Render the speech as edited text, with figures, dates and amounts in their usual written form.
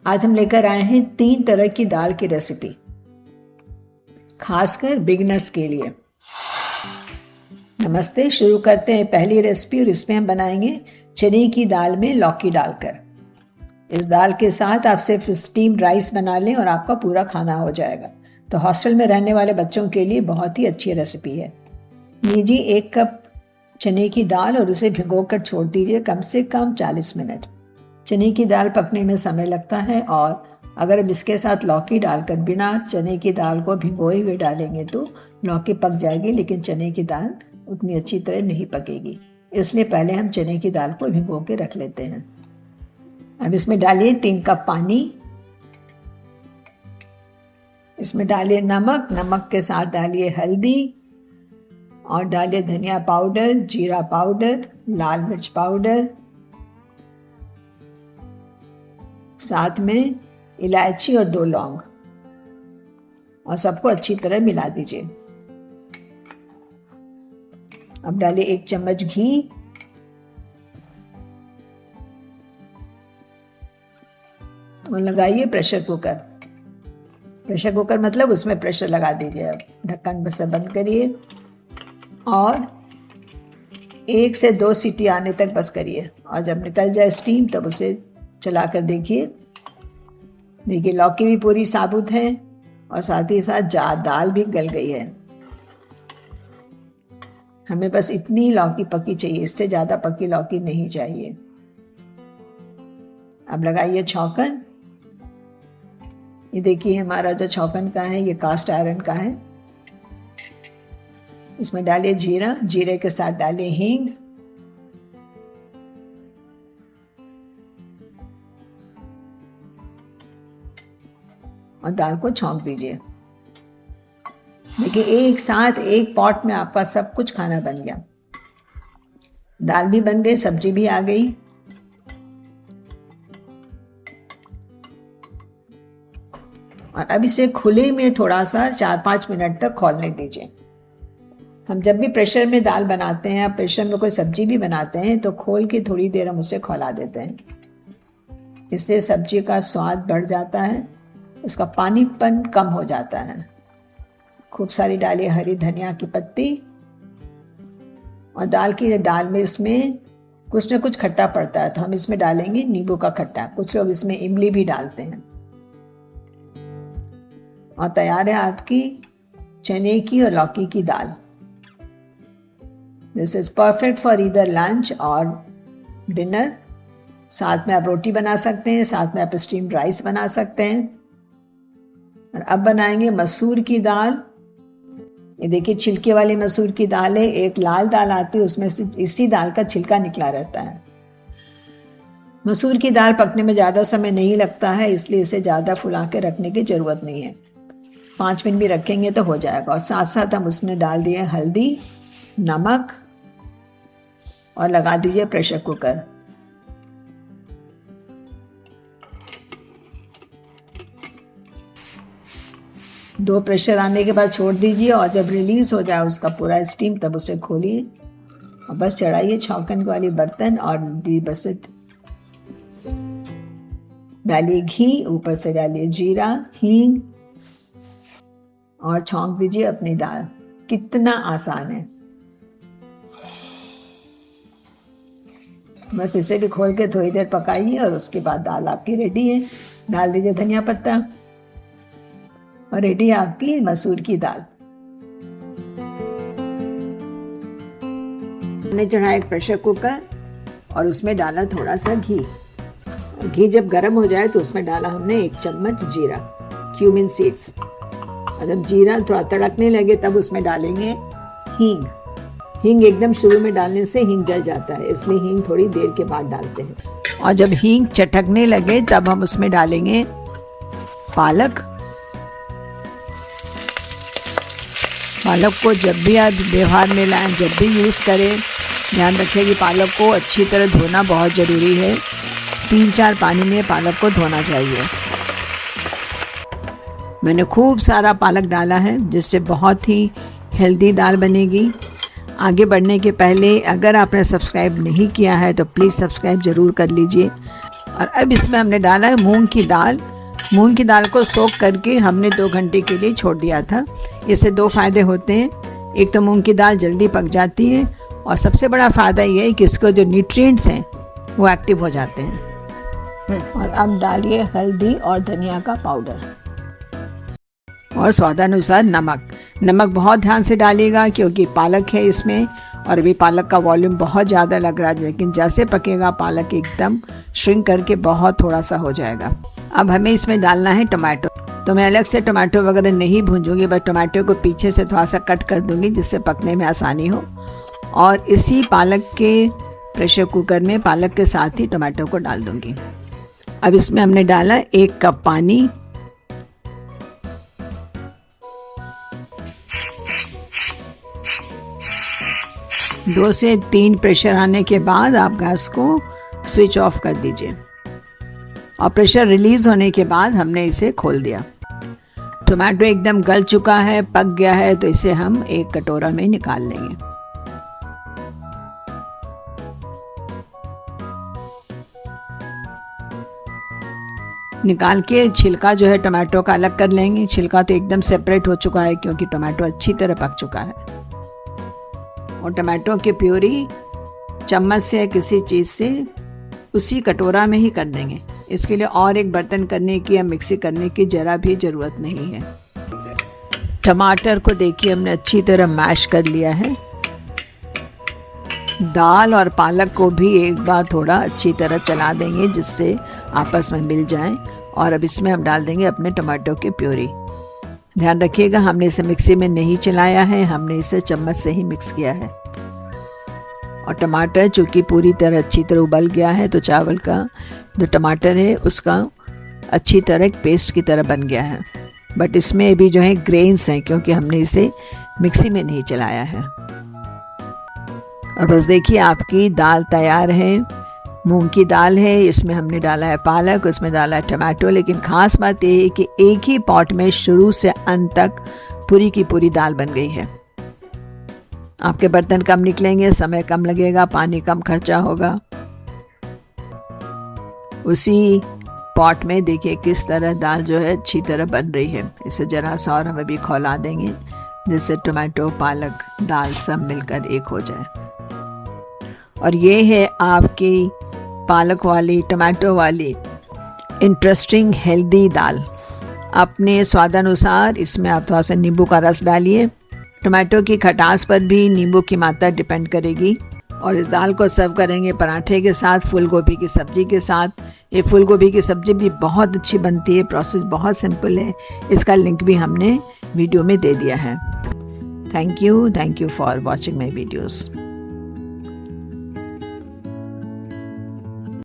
आज हम लेकर आए हैं 3 तरह की दाल की रेसिपी, खासकर बिगिनर्स के लिए। नमस्ते, शुरू करते हैं पहली रेसिपी और इसमें हम बनाएंगे चने की दाल में लौकी डालकर। इस दाल के साथ आप सिर्फ स्टीम्ड राइस बना लें और आपका पूरा खाना हो जाएगा। तो हॉस्टल में रहने वाले बच्चों के लिए बहुत ही अच्छी रेसिपी है। लीजिए 1 कप चने की दाल और उसे भिगोकर छोड़ दीजिए कम से कम 40 मिनट। चने की दाल पकने में समय लगता है और अगर हम इसके साथ लौकी डालकर बिना चने की दाल को भिगोए हुए डालेंगे तो लौकी पक जाएगी, लेकिन चने की दाल उतनी अच्छी तरह नहीं पकेगी। इसलिए पहले हम चने की दाल को भिगो के रख लेते हैं। अब इसमें डालिए 3 कप पानी। इसमें डालिए नमक, नमक के साथ डालिए हल्दी और डालिए धनिया पाउडर, जीरा पाउडर, लाल मिर्च पाउडर, साथ में इलायची और 2 लौंग, और सबको अच्छी तरह मिला दीजिए। अब डालिए 1 चम्मच घी और लगाइए प्रेशर कुकर। प्रेशर कुकर मतलब उसमें प्रेशर लगा दीजिए। अब ढक्कन से बंद करिए और 1 से 2 सीटी आने तक बस करिए, और जब निकल जाए स्टीम तब उसे चलाकर देखिए लौकी भी पूरी साबुत है और साथ ही साथ दाल भी गल गई है। हमें बस इतनी लौकी पकी चाहिए, इससे ज़्यादा पकी लौकी नहीं चाहिए। अब लगाइए छौंकन। ये देखिए हमारा जो छौंकन का है ये कास्ट आयरन का है। इसमें डालिए जीरा, जीरे के साथ डालिए हींग, और दाल को छौंक दीजिए। देखिए एक साथ एक पॉट में आपका सब कुछ खाना बन गया। दाल भी बन गई, सब्जी भी आ गई। और अब इसे खुले में थोड़ा सा 4-5 मिनट तक खौलने दीजिए। हम जब भी प्रेशर में दाल बनाते हैं या प्रेशर में कोई सब्जी भी बनाते हैं तो खोल के थोड़ी देर हम उसे खौला देते हैं। इससे सब्जी का स्वाद बढ़ जाता है, उसका पानीपन कम हो जाता है। खूब सारी डालिए हरी धनिया की पत्ती, और दाल में इसमें कुछ न कुछ खट्टा पड़ता है तो हम इसमें डालेंगे नींबू का खट्टा। कुछ लोग इसमें इमली भी डालते हैं। और तैयार है आपकी चने की और लौकी की दाल। This is perfect for either lunch or dinner. साथ में आप रोटी बना सकते हैं, साथ में आप स्टीम्ड राइस बना सकते हैं। और अब बनाएंगे मसूर की दाल। ये देखिए छिलके वाली मसूर की दाल है। एक लाल दाल आती है, उसमें से इसी दाल का छिलका निकला रहता है। मसूर की दाल पकने में ज़्यादा समय नहीं लगता है, इसलिए इसे ज़्यादा फुला के रखने की ज़रूरत नहीं है। 5 मिनट भी रखेंगे तो हो जाएगा। और साथ साथ हम उसमें डाल दिए हल्दी, नमक, और लगा दीजिए प्रेशर कुकर। दो प्रेशर आने के बाद छोड़ दीजिए, और जब रिलीज हो जाए उसका पूरा स्टीम तब उसे खोलिए और बस चढ़ाइए छौंकन वाली बर्तन और बस डालिए घी, ऊपर से डालिए जीरा, हींग, और छौंक दीजिए अपनी दाल। कितना आसान है। बस इसे भी खोल के थोड़ी देर पकाइए और उसके बाद दाल आपकी रेडी है। डाल दीजिए धनिया पत्ता और रेडी है आपकी मसूर की दाल। हमने चढ़ाया एक प्रेशर कुकर और उसमें डाला थोड़ा सा घी। घी जब गर्म हो जाए तो उसमें डाला हमने 1 चम्मच जीरा, क्यूमिन सीड्स। और जब जीरा थोड़ा तड़कने लगे तब उसमें डालेंगे हींग। हींग एकदम शुरू में डालने से हींग जल जाता है, इसलिए हींग थोड़ी देर के बाद डालते हैं। और जब हींग चटकने लगे तब हम उसमें डालेंगे पालक। पालक को जब भी आप व्यवहार में लाएं, जब भी यूज़ करें, ध्यान रखें कि पालक को अच्छी तरह धोना बहुत ज़रूरी है। 3-4 पानी में पालक को धोना चाहिए। मैंने खूब सारा पालक डाला है, जिससे बहुत ही हेल्दी दाल बनेगी। आगे बढ़ने के पहले अगर आपने सब्सक्राइब नहीं किया है तो प्लीज़ सब्सक्राइब ज़रूर कर लीजिए और अब इसमें हमने डाला है मूंग की दाल। मूंग की दाल को सोख करके हमने 2 घंटे के लिए छोड़ दिया था। इससे 2 फायदे होते हैं, एक तो मूंग की दाल जल्दी पक जाती है और सबसे बड़ा फ़ायदा ये है कि इसको जो न्यूट्रिएंट्स हैं वो एक्टिव हो जाते हैं। और अब डालिए हल्दी और धनिया का पाउडर और स्वादानुसार नमक। नमक बहुत ध्यान से डालिएगा क्योंकि पालक है इसमें और अभी पालक का वॉल्यूम बहुत ज़्यादा लग रहा है, लेकिन जैसे पकेगा पालक एकदम श्रिंक करके बहुत थोड़ा सा हो जाएगा। अब हमें इसमें डालना है टमाटो। तो मैं अलग से टमाटो वगैरह नहीं भूंजूंगी, बस टमाटो को पीछे से थोड़ा सा कट कर दूंगी जिससे पकने में आसानी हो। और इसी पालक के प्रेशर कुकर में पालक के साथ ही टमाटो को डाल दूंगी। अब इसमें हमने डाला 1 कप पानी। दो से 3 प्रेशर आने के बाद आप गैस को स्विच ऑफ कर दीजिए और प्रेशर रिलीज होने के बाद हमने इसे खोल दिया। टमाटो एकदम गल चुका है, पक गया है, तो इसे हम एक कटोरा में निकाल लेंगे। निकाल के छिलका जो है टमाटो का अलग कर लेंगे। छिलका तो एकदम सेपरेट हो चुका है क्योंकि टमाटो अच्छी तरह पक चुका है। और टमाटो की प्यूरी चम्मच से किसी चीज़ से उसी कटोरा में ही कर देंगे। इसके लिए और एक बर्तन करने की या मिक्सी करने की ज़रा भी ज़रूरत नहीं है। टमाटर को देखिए हमने अच्छी तरह मैश कर लिया है। दाल और पालक को भी एक बार थोड़ा अच्छी तरह चला देंगे जिससे आपस में मिल जाएं। और अब इसमें हम डाल देंगे अपने टमाटो की प्यूरी। ध्यान रखिएगा हमने इसे मिक्सी में नहीं चलाया है, हमने इसे चम्मच से ही मिक्स किया है। और टमाटर चूँकि पूरी तरह अच्छी तरह उबल गया है तो चावल का जो टमाटर है उसका अच्छी तरह एक पेस्ट की तरह बन गया है। बट इसमें भी जो है ग्रेन्स हैं क्योंकि हमने इसे मिक्सी में नहीं चलाया है। और बस देखिए आपकी दाल तैयार है। मूंग की दाल है, इसमें हमने डाला है पालक, उसमें डाला है टमाटो। लेकिन ख़ास बात यह है कि एक ही पॉट में शुरू से अंत तक पूरी की पूरी दाल बन गई है। आपके बर्तन कम निकलेंगे, समय कम लगेगा, पानी कम खर्चा होगा। उसी पॉट में देखिए किस तरह दाल जो है अच्छी तरह बन रही है। इसे ज़रा सा और हम अभी खौला देंगे जिससे टमाटो पालक दाल सब मिलकर एक हो जाए। और ये है आपकी पालक वाली टमाटो वाली इंटरेस्टिंग हेल्दी दाल। अपने स्वादानुसार इसमें आप थोड़ा सा नींबू का रस डालिए। टमाटो की खटास पर भी नींबू की मात्रा डिपेंड करेगी। और इस दाल को सर्व करेंगे पराठे के साथ, फूल गोभी की सब्ज़ी के साथ। ये फूल गोभी की सब्ज़ी भी बहुत अच्छी बनती है, प्रोसेस बहुत सिंपल है। इसका लिंक भी हमने वीडियो में दे दिया है। Thank you for watching my videos.